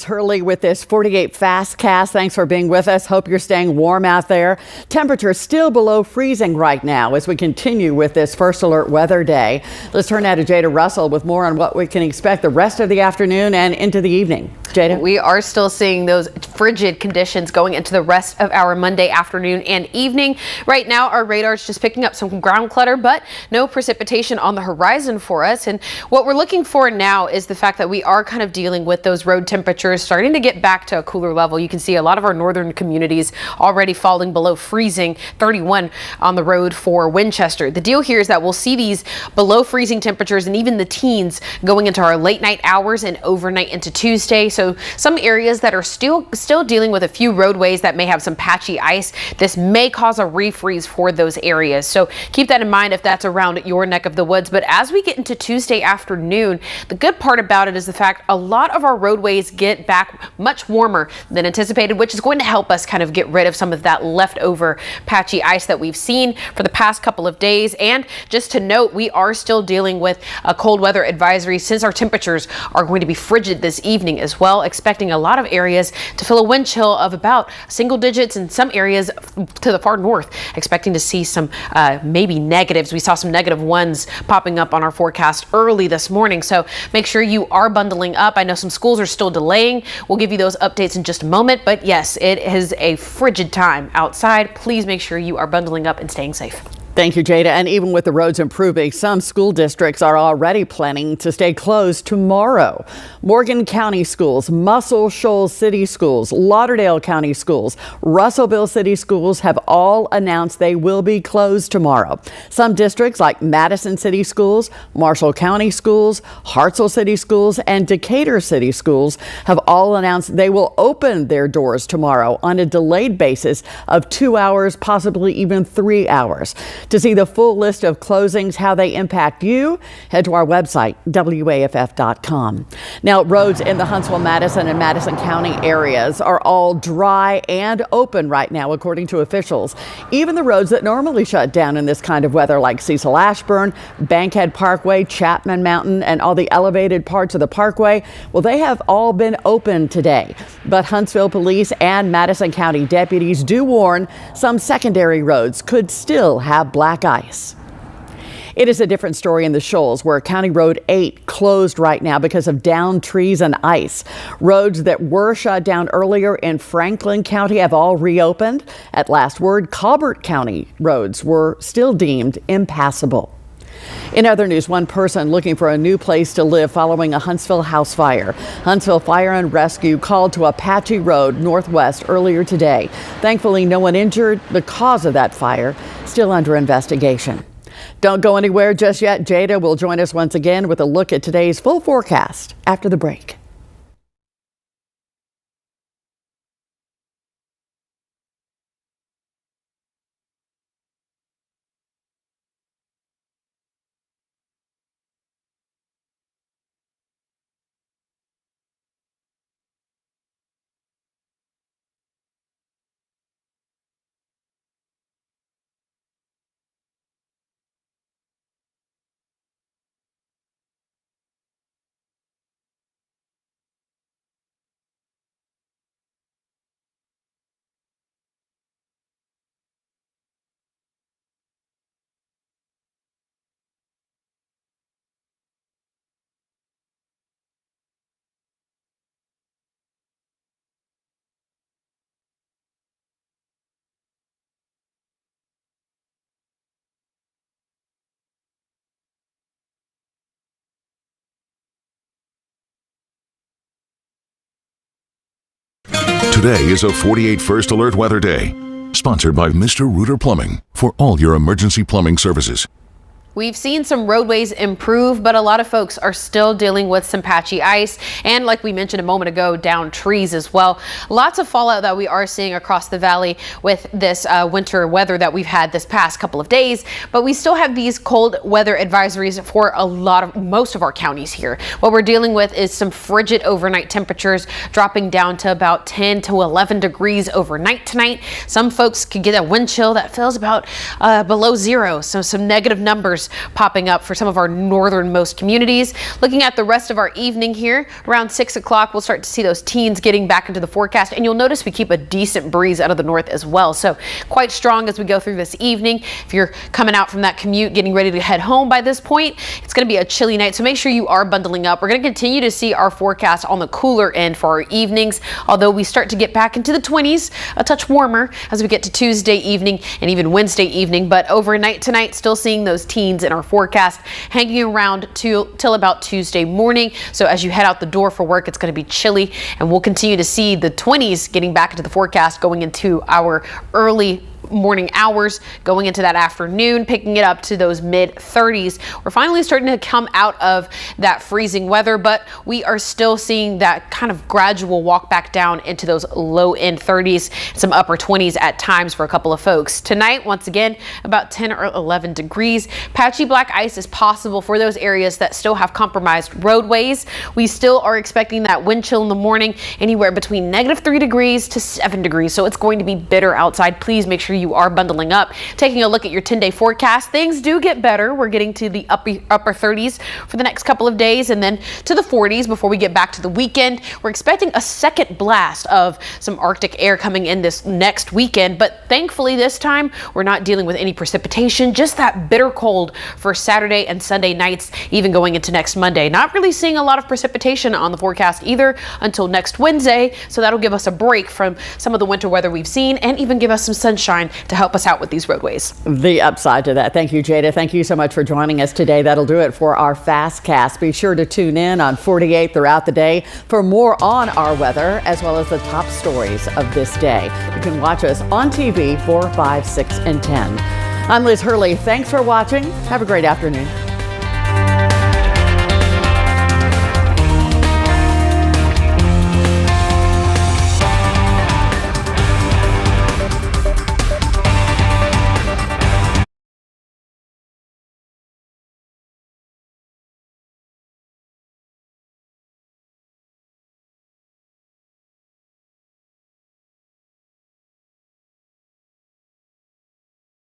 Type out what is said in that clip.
Hurley with this 48 fast cast. Thanks for being with us. Hope you're staying warm out there. Temperatures still below freezing right now as we continue with this first alert weather day. Let's turn now to Jada Russell with more on what we can expect the rest of the afternoon and into the evening. Jada? We are still seeing those frigid conditions going into the rest of our Monday afternoon and evening. Right now, our radar is just picking up some ground clutter, but no precipitation on the horizon for us. And what we're looking for now is the fact that we are kind of dealing with those road temperatures starting to get back to a cooler level. You can see a lot of our northern communities already falling below freezing, 31 on the road for Winchester. The deal here is that we'll see these below freezing temperatures and even the teens going into our late night hours and overnight into Tuesday. So some areas that are still dealing with a few roadways that may have some patchy ice, this may cause a refreeze for those areas. So keep that in mind if that's around your neck of the woods. But as we get into Tuesday afternoon, the good part about it is the fact a lot of our roadways get back much warmer than anticipated, which is going to help us kind of get rid of some of that leftover patchy ice that we've seen for the past couple of days. And just to note, we are still dealing with a cold weather advisory since our temperatures are going to be frigid this evening as well, expecting a lot of areas to feel a wind chill of about single digits in some areas to the far north, expecting to see some maybe negatives. We saw some -1s popping up on our forecast early this morning, so make sure you are bundling up. I know some schools are still delaying. We'll give you those updates in just a moment, but yes, it is a frigid time outside. Please make sure you are bundling up and staying safe. Thank you, Jada. And even with the roads improving, some school districts are already planning to stay closed tomorrow. Morgan County Schools, Muscle Shoals City Schools, Lauderdale County Schools, Russellville City Schools have all announced they will be closed tomorrow. Some districts like Madison City Schools, Marshall County Schools, Hartselle City Schools, and Decatur City Schools have all announced they will open their doors tomorrow on a delayed basis of 2 hours, possibly even 3 hours. To see the full list of closings, how they impact you, head to our website, WAFF.com. Now, roads in the Huntsville, Madison, and Madison County areas are all dry and open right now, according to officials. Even the roads that normally shut down in this kind of weather, like Cecil Ashburn, Bankhead Parkway, Chapman Mountain, and all the elevated parts of the parkway, well, they have all been open today. But Huntsville police and Madison County deputies do warn some secondary roads could still have black ice. It is a different story in the Shoals, where County Road 8 closed right now because of downed trees and ice. Roads that were shut down earlier in Franklin County have all reopened. At last word, Colbert County roads were still deemed impassable. In other news, one person looking for a new place to live following a Huntsville house fire. Huntsville Fire and Rescue called to Apache Road northwest earlier today. Thankfully, no one injured. The cause of that fire still under investigation. Don't go anywhere just yet. Jada will join us once again with a look at today's full forecast after the break. Today is a 48 First Alert Weather Day, sponsored by Mr. Reuter Plumbing for all your emergency plumbing services. We've seen some roadways improve, but a lot of folks are still dealing with some patchy ice and, like we mentioned a moment ago, down trees as well. Lots of fallout that we are seeing across the valley with this winter weather that we've had this past couple of days, but we still have these cold weather advisories for most of our counties here. What we're dealing with is some frigid overnight temperatures dropping down to about 10 to 11 degrees overnight tonight. Some folks could get a wind chill that feels about below zero, so some negative numbers showers popping up for some of our northernmost communities. Looking at the rest of our evening here, around 6 o'clock, we'll start to see those teens getting back into the forecast, and you'll notice we keep a decent breeze out of the north as well. So quite strong as we go through this evening. If you're coming out from that commute, getting ready to head home by this point, it's going to be a chilly night, so make sure you are bundling up. We're going to continue to see our forecast on the cooler end for our evenings, although we start to get back into the 20s, a touch warmer as we get to Tuesday evening and even Wednesday evening. But overnight tonight, still seeing those teens in our forecast hanging around till about Tuesday morning. So as you head out the door for work, it's going to be chilly, and we'll continue to see the 20s getting back into the forecast going into our early morning hours, going into that afternoon, picking it up to those mid 30s. We're finally starting to come out of that freezing weather, but we are still seeing that kind of gradual walk back down into those low end 30s, some upper 20s at times for a couple of folks. Tonight, once again, about 10 or 11 degrees. Patchy black ice is possible for those areas that still have compromised roadways. We still are expecting that wind chill in the morning, anywhere between -3 degrees to 7 degrees. So it's going to be bitter outside. Please make sure you are bundling up. Taking a look at your 10-day forecast, things do get better. We're getting to the upper 30s for the next couple of days, and then to the 40s before we get back to the weekend. We're expecting a second blast of some Arctic air coming in this next weekend, but thankfully this time we're not dealing with any precipitation, just that bitter cold for Saturday and Sunday nights, even going into next Monday. Not really seeing a lot of precipitation on the forecast either until next Wednesday, so that'll give us a break from some of the winter weather we've seen and even give us some sunshine to help us out with these roadways. The upside to that. Thank you, Jada. Thank you so much for joining us today. That'll do it for our Fastcast. Be sure to tune in on 48 throughout the day for more on our weather, as well as the top stories of this day. You can watch us on TV 4, 5, 6, and 10. I'm Liz Hurley. Thanks for watching. Have a great afternoon.